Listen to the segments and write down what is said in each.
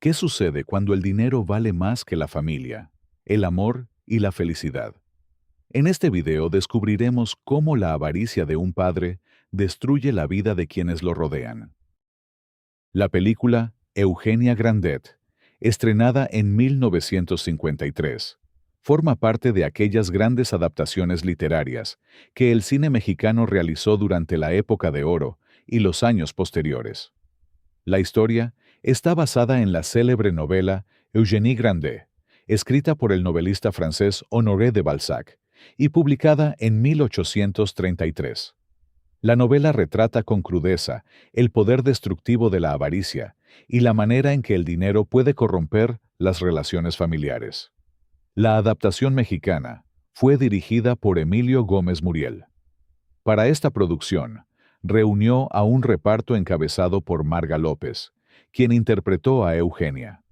¿Qué sucede cuando el dinero vale más que la familia, el amor y la felicidad? En este video descubriremos cómo la avaricia de un padre destruye la vida de quienes lo rodean. La película Eugenia Grandet, estrenada en 1953, forma parte de aquellas grandes adaptaciones literarias que el cine mexicano realizó durante la época de oro y los años posteriores. La historia está basada en la célebre novela Eugénie Grandet, escrita por el novelista francés Honoré de Balzac y publicada en 1833. La novela retrata con crudeza el poder destructivo de la avaricia y la manera en que el dinero puede corromper las relaciones familiares. La adaptación mexicana fue dirigida por Emilio Gómez Muriel. Para esta producción, reunió a un reparto encabezado por Marga López, quien interpretó a Eugenia.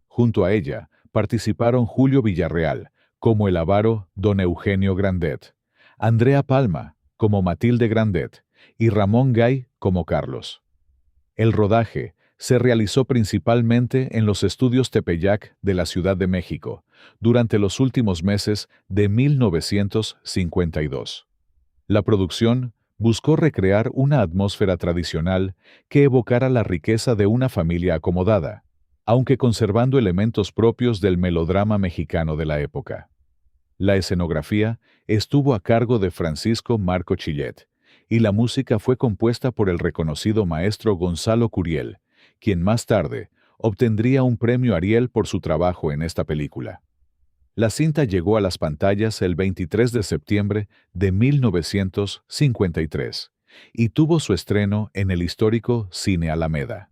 Junto a ella participaron Julio Villarreal, como el avaro don Eugenio Grandet, Andrea Palma, como Matilde Grandet, y Ramón Gay, como Carlos. El rodaje se realizó principalmente en los estudios Tepeyac de la Ciudad de México, durante los últimos meses de 1952. La producción buscó recrear una atmósfera tradicional que evocara la riqueza de una familia acomodada, aunque conservando elementos propios del melodrama mexicano de la época. La escenografía estuvo a cargo de Francisco Marco Chillet, y la música fue compuesta por el reconocido maestro Gonzalo Curiel, quien más tarde obtendría un premio Ariel por su trabajo en esta película. La cinta llegó a las pantallas el 23 de septiembre de 1953 y tuvo su estreno en el histórico Cine Alameda.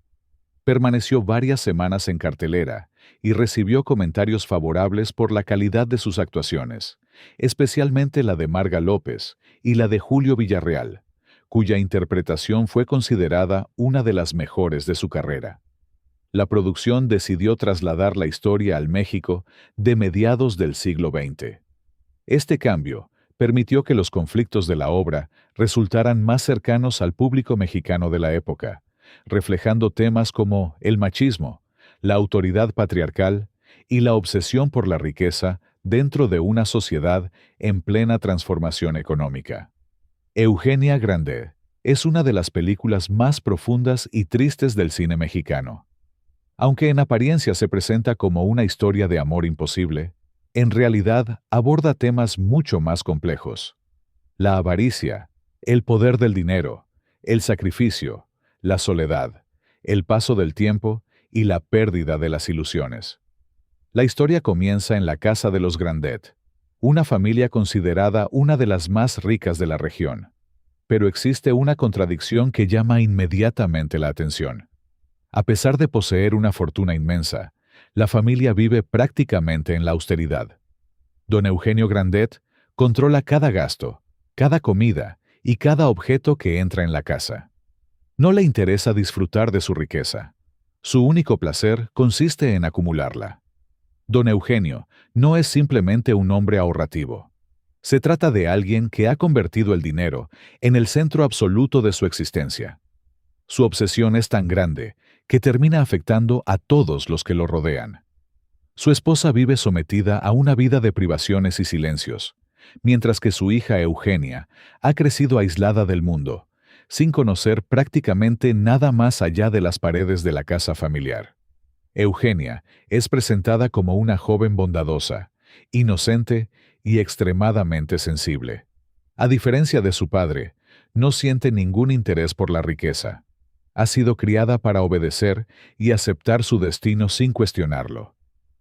Permaneció varias semanas en cartelera y recibió comentarios favorables por la calidad de sus actuaciones, especialmente la de Marga López y la de Julio Villarreal, cuya interpretación fue considerada una de las mejores de su carrera. La producción decidió trasladar la historia al México de mediados del siglo XX. Este cambio permitió que los conflictos de la obra resultaran más cercanos al público mexicano de la época, reflejando temas como el machismo, la autoridad patriarcal y la obsesión por la riqueza dentro de una sociedad en plena transformación económica. Eugenia Grandet es una de las películas más profundas y tristes del cine mexicano. Aunque en apariencia se presenta como una historia de amor imposible, en realidad aborda temas mucho más complejos. La avaricia, el poder del dinero, el sacrificio, la soledad, el paso del tiempo y la pérdida de las ilusiones. La historia comienza en la casa de los Grandet, una familia considerada una de las más ricas de la región. Pero existe una contradicción que llama inmediatamente la atención. A pesar de poseer una fortuna inmensa, la familia vive prácticamente en la austeridad. Don Eugenio Grandet controla cada gasto, cada comida y cada objeto que entra en la casa. No le interesa disfrutar de su riqueza. Su único placer consiste en acumularla. Don Eugenio no es simplemente un hombre ahorrativo. Se trata de alguien que ha convertido el dinero en el centro absoluto de su existencia. Su obsesión es tan grande que termina afectando a todos los que lo rodean. Su esposa vive sometida a una vida de privaciones y silencios, mientras que su hija Eugenia ha crecido aislada del mundo, sin conocer prácticamente nada más allá de las paredes de la casa familiar. Eugenia es presentada como una joven bondadosa, inocente y extremadamente sensible. A diferencia de su padre, no siente ningún interés por la riqueza. Ha sido criada para obedecer y aceptar su destino sin cuestionarlo.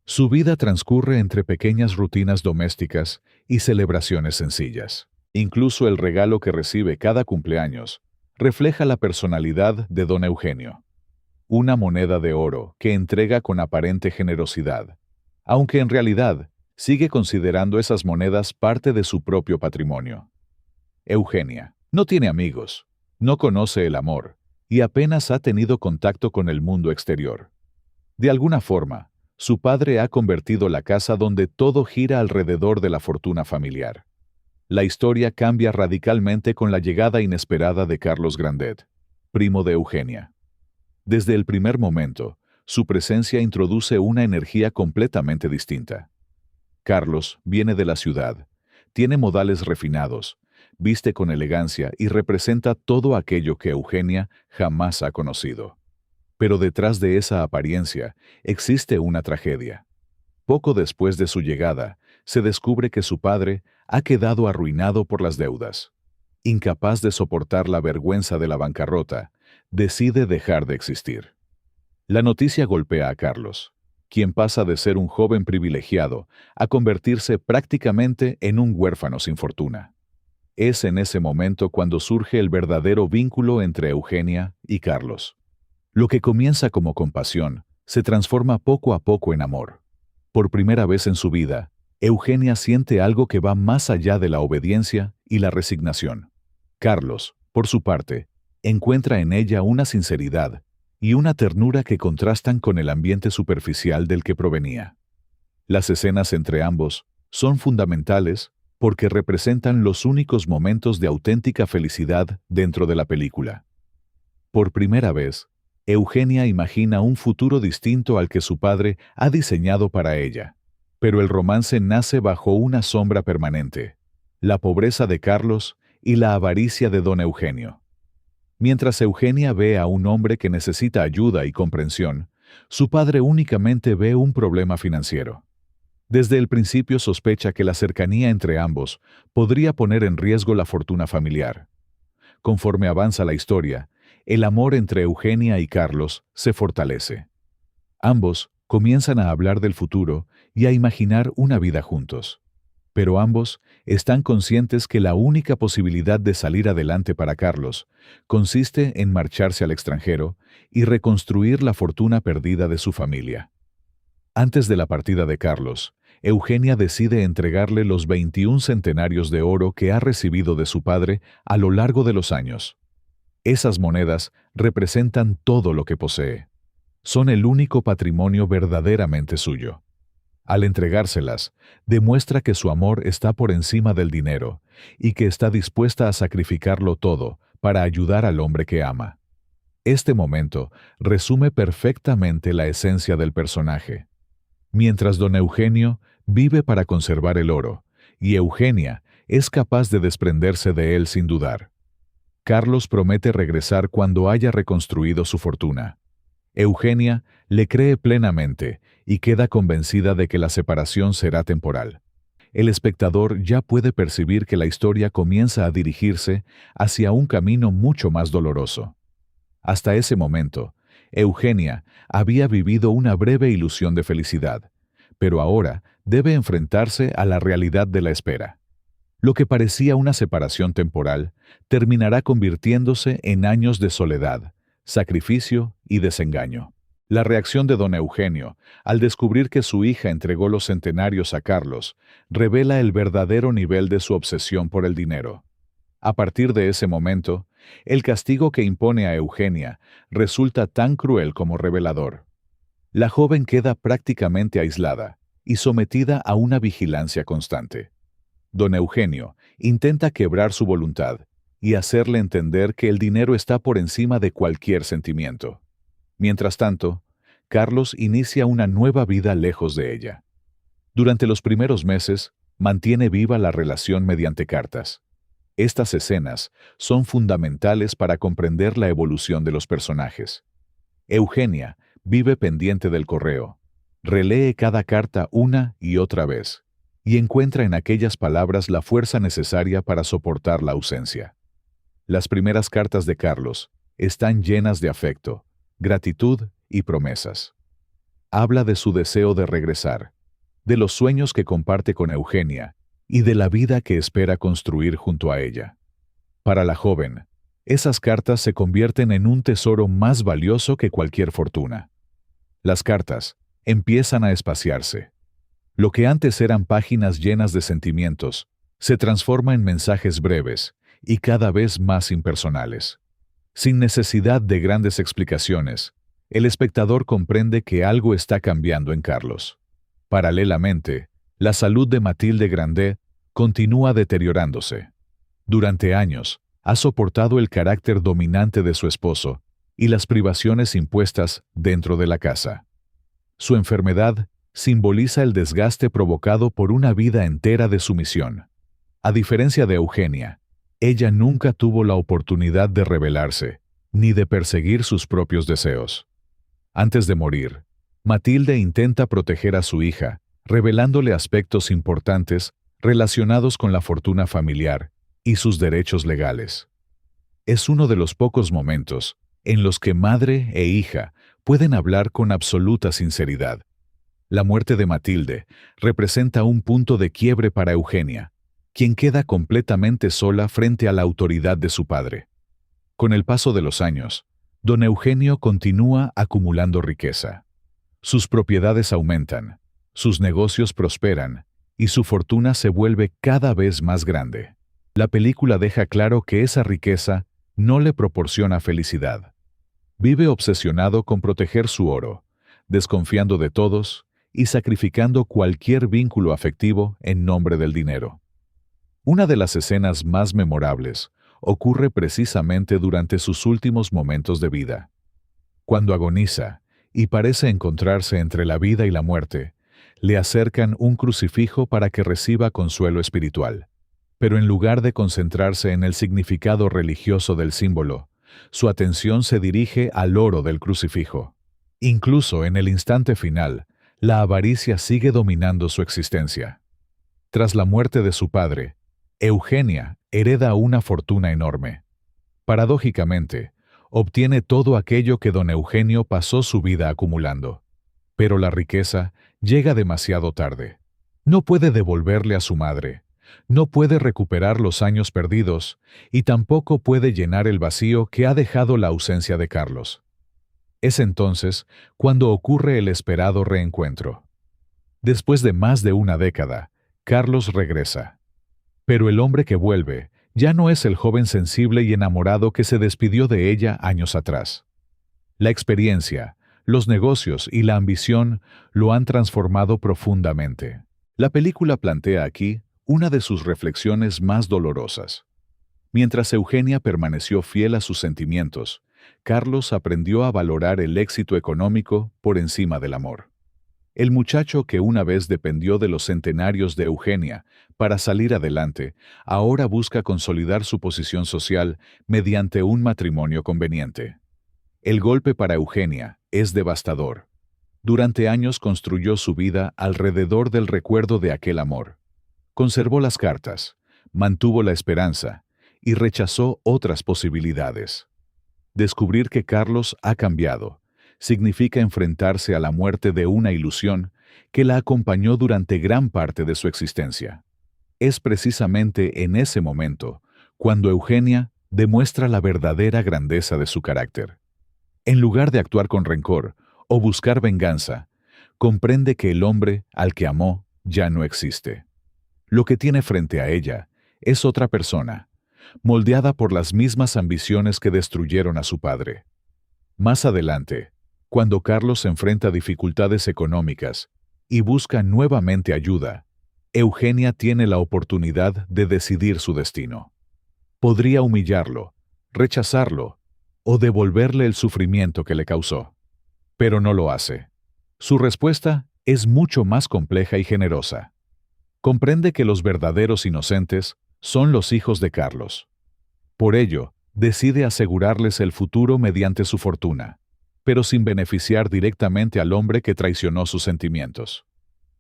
Su vida transcurre entre pequeñas rutinas domésticas y celebraciones sencillas. Incluso el regalo que recibe cada cumpleaños refleja la personalidad de don Eugenio. Una moneda de oro que entrega con aparente generosidad, aunque en realidad sigue considerando esas monedas parte de su propio patrimonio. Eugenia no tiene amigos, no conoce el amor y apenas ha tenido contacto con el mundo exterior. De alguna forma, su padre ha convertido la casa donde todo gira alrededor de la fortuna familiar. La historia cambia radicalmente con la llegada inesperada de Carlos Grandet, primo de Eugenia. Desde el primer momento, su presencia introduce una energía completamente distinta. Carlos viene de la ciudad, tiene modales refinados, viste con elegancia y representa todo aquello que Eugenia jamás ha conocido. Pero detrás de esa apariencia existe una tragedia. Poco después de su llegada, se descubre que su padre ha quedado arruinado por las deudas. Incapaz de soportar la vergüenza de la bancarrota, decide dejar de existir. La noticia golpea a Carlos, quien pasa de ser un joven privilegiado a convertirse prácticamente en un huérfano sin fortuna. Es en ese momento cuando surge el verdadero vínculo entre Eugenia y Carlos. Lo que comienza como compasión se transforma poco a poco en amor. Por primera vez en su vida, Eugenia siente algo que va más allá de la obediencia y la resignación. Carlos, por su parte, encuentra en ella una sinceridad y una ternura que contrastan con el ambiente superficial del que provenía. Las escenas entre ambos son fundamentales porque representan los únicos momentos de auténtica felicidad dentro de la película. Por primera vez, Eugenia imagina un futuro distinto al que su padre ha diseñado para ella. Pero el romance nace bajo una sombra permanente: la pobreza de Carlos y la avaricia de don Eugenio. Mientras Eugenia ve a un hombre que necesita ayuda y comprensión, su padre únicamente ve un problema financiero. Desde el principio sospecha que la cercanía entre ambos podría poner en riesgo la fortuna familiar. Conforme avanza la historia, el amor entre Eugenia y Carlos se fortalece. Ambos comienzan a hablar del futuro y a imaginar una vida juntos. Pero ambos están conscientes que la única posibilidad de salir adelante para Carlos consiste en marcharse al extranjero y reconstruir la fortuna perdida de su familia. Antes de la partida de Carlos, Eugenia decide entregarle los 21 centenarios de oro que ha recibido de su padre a lo largo de los años. Esas monedas representan todo lo que posee. Son el único patrimonio verdaderamente suyo. Al entregárselas, demuestra que su amor está por encima del dinero y que está dispuesta a sacrificarlo todo para ayudar al hombre que ama. Este momento resume perfectamente la esencia del personaje. Mientras don Eugenio vive para conservar el oro y Eugenia es capaz de desprenderse de él sin dudar. Carlos promete regresar cuando haya reconstruido su fortuna. Eugenia le cree plenamente y queda convencida de que la separación será temporal. El espectador ya puede percibir que la historia comienza a dirigirse hacia un camino mucho más doloroso. Hasta ese momento, Eugenia había vivido una breve ilusión de felicidad, pero ahora debe enfrentarse a la realidad de la espera. Lo que parecía una separación temporal terminará convirtiéndose en años de soledad, sacrificio y desengaño. La reacción de don Eugenio, al descubrir que su hija entregó los centenarios a Carlos, revela el verdadero nivel de su obsesión por el dinero. A partir de ese momento, el castigo que impone a Eugenia resulta tan cruel como revelador. La joven queda prácticamente aislada y sometida a una vigilancia constante. Don Eugenio intenta quebrar su voluntad y hacerle entender que el dinero está por encima de cualquier sentimiento. Mientras tanto, Carlos inicia una nueva vida lejos de ella. Durante los primeros meses, mantiene viva la relación mediante cartas. Estas escenas son fundamentales para comprender la evolución de los personajes. Eugenia vive pendiente del correo, relee cada carta una y otra vez, y encuentra en aquellas palabras la fuerza necesaria para soportar la ausencia. Las primeras cartas de Carlos están llenas de afecto, gratitud y promesas. Habla de su deseo de regresar, de los sueños que comparte con Eugenia y de la vida que espera construir junto a ella. Para la joven, esas cartas se convierten en un tesoro más valioso que cualquier fortuna. Las cartas empiezan a espaciarse. Lo que antes eran páginas llenas de sentimientos, se transforma en mensajes breves y cada vez más impersonales. Sin necesidad de grandes explicaciones, el espectador comprende que algo está cambiando en Carlos. Paralelamente, la salud de Mathilde Grandet continúa deteriorándose. Durante años, ha soportado el carácter dominante de su esposo y las privaciones impuestas dentro de la casa. Su enfermedad simboliza el desgaste provocado por una vida entera de sumisión. A diferencia de Eugenia, ella nunca tuvo la oportunidad de rebelarse, ni de perseguir sus propios deseos. Antes de morir, Matilde intenta proteger a su hija, revelándole aspectos importantes relacionados con la fortuna familiar y sus derechos legales. Es uno de los pocos momentos en los que madre e hija pueden hablar con absoluta sinceridad. La muerte de Matilde representa un punto de quiebre para Eugenia, quien queda completamente sola frente a la autoridad de su padre. Con el paso de los años, don Eugenio continúa acumulando riqueza. Sus propiedades aumentan, sus negocios prosperan y su fortuna se vuelve cada vez más grande. La película deja claro que esa riqueza no le proporciona felicidad. Vive obsesionado con proteger su oro, desconfiando de todos y sacrificando cualquier vínculo afectivo en nombre del dinero. Una de las escenas más memorables ocurre precisamente durante sus últimos momentos de vida. Cuando agoniza y parece encontrarse entre la vida y la muerte, le acercan un crucifijo para que reciba consuelo espiritual. Pero en lugar de concentrarse en el significado religioso del símbolo, su atención se dirige al oro del crucifijo. Incluso en el instante final, la avaricia sigue dominando su existencia. Tras la muerte de su padre, Eugenia hereda una fortuna enorme. Paradójicamente, obtiene todo aquello que don Eugenio pasó su vida acumulando. Pero la riqueza llega demasiado tarde. No puede devolverle a su madre, no puede recuperar los años perdidos y tampoco puede llenar el vacío que ha dejado la ausencia de Carlos. Es entonces cuando ocurre el esperado reencuentro. Después de más de una década, Carlos regresa. Pero el hombre que vuelve ya no es el joven sensible y enamorado que se despidió de ella años atrás. La experiencia, los negocios y la ambición lo han transformado profundamente. La película plantea aquí una de sus reflexiones más dolorosas. Mientras Eugenia permaneció fiel a sus sentimientos, Carlos aprendió a valorar el éxito económico por encima del amor. El muchacho que una vez dependió de los centenarios de Eugenia para salir adelante, ahora busca consolidar su posición social mediante un matrimonio conveniente. El golpe para Eugenia es devastador. Durante años construyó su vida alrededor del recuerdo de aquel amor. Conservó las cartas, mantuvo la esperanza y rechazó otras posibilidades. Descubrir que Carlos ha cambiado significa enfrentarse a la muerte de una ilusión que la acompañó durante gran parte de su existencia. Es precisamente en ese momento cuando Eugenia demuestra la verdadera grandeza de su carácter. En lugar de actuar con rencor o buscar venganza, comprende que el hombre al que amó ya no existe. Lo que tiene frente a ella es otra persona, moldeada por las mismas ambiciones que destruyeron a su padre. Más adelante, cuando Carlos enfrenta dificultades económicas y busca nuevamente ayuda, Eugenia tiene la oportunidad de decidir su destino. Podría humillarlo, rechazarlo o devolverle el sufrimiento que le causó. Pero no lo hace. Su respuesta es mucho más compleja y generosa. Comprende que los verdaderos inocentes son los hijos de Carlos. Por ello, decide asegurarles el futuro mediante su fortuna, pero sin beneficiar directamente al hombre que traicionó sus sentimientos.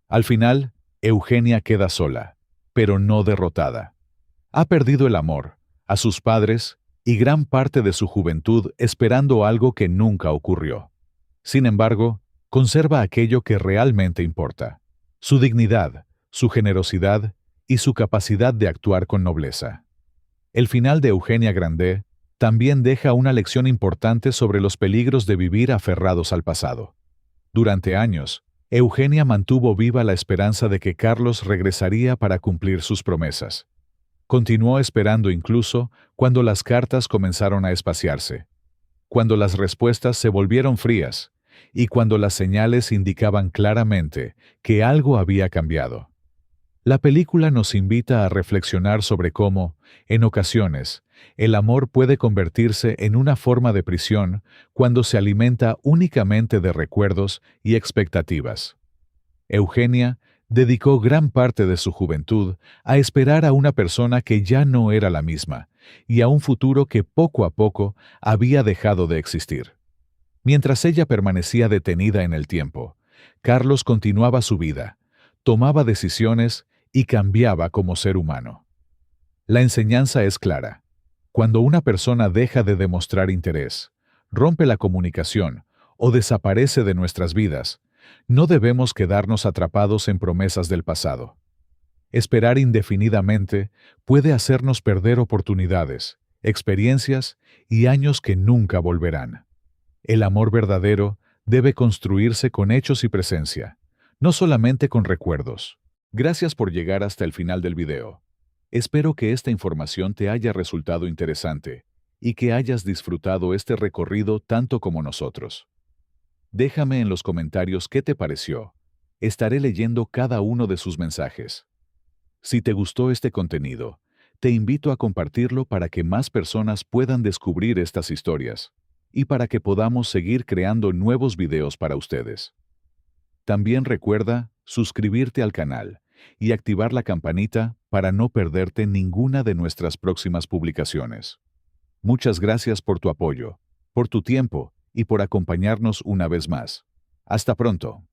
Al final, Eugenia queda sola, pero no derrotada. Ha perdido el amor, a sus padres y gran parte de su juventud esperando algo que nunca ocurrió. Sin embargo, conserva aquello que realmente importa: su dignidad, su generosidad y su capacidad de actuar con nobleza. El final de Eugenia Grandet también deja una lección importante sobre los peligros de vivir aferrados al pasado. Durante años, Eugenia mantuvo viva la esperanza de que Carlos regresaría para cumplir sus promesas. Continuó esperando incluso cuando las cartas comenzaron a espaciarse, cuando las respuestas se volvieron frías y cuando las señales indicaban claramente que algo había cambiado. La película nos invita a reflexionar sobre cómo, en ocasiones, el amor puede convertirse en una forma de prisión cuando se alimenta únicamente de recuerdos y expectativas. Eugenia dedicó gran parte de su juventud a esperar a una persona que ya no era la misma y a un futuro que poco a poco había dejado de existir. Mientras ella permanecía detenida en el tiempo, Carlos continuaba su vida, tomaba decisiones y cambiaba como ser humano. La enseñanza es clara. Cuando una persona deja de demostrar interés, rompe la comunicación o desaparece de nuestras vidas, no debemos quedarnos atrapados en promesas del pasado. Esperar indefinidamente puede hacernos perder oportunidades, experiencias y años que nunca volverán. El amor verdadero debe construirse con hechos y presencia, no solamente con recuerdos. Gracias por llegar hasta el final del video. Espero que esta información te haya resultado interesante y que hayas disfrutado este recorrido tanto como nosotros. Déjame en los comentarios qué te pareció. Estaré leyendo cada uno de sus mensajes. Si te gustó este contenido, te invito a compartirlo para que más personas puedan descubrir estas historias y para que podamos seguir creando nuevos videos para ustedes. También recuerda suscribirte al canal y activar la campanita para no perderte ninguna de nuestras próximas publicaciones. Muchas gracias por tu apoyo, por tu tiempo y por acompañarnos una vez más. Hasta pronto.